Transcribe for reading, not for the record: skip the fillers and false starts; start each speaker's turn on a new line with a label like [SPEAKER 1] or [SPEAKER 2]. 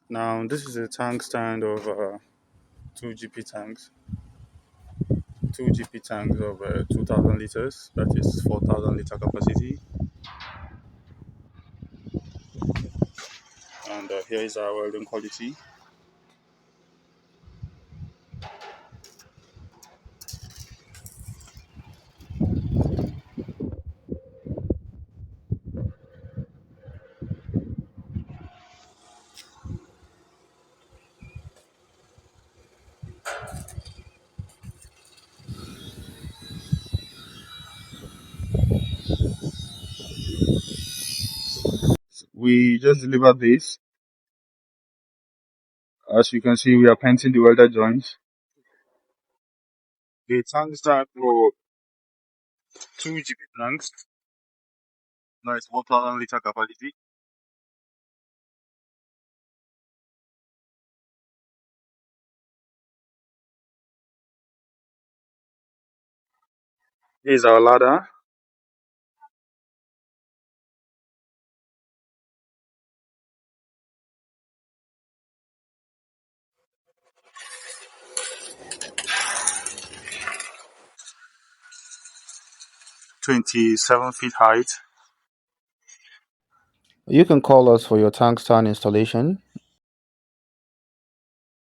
[SPEAKER 1] Now, this is a tank stand of two GP tanks, two GP tanks of 2,000 liters, that is 4,000 liter capacity. And here is our welding quality. We just delivered this. As you can see, we are painting the welder joints. The tank stand for two GP tanks, that is 4,000 liter capacity. Here is our ladder. 27 feet height.
[SPEAKER 2] You can call us for your tank stand installation.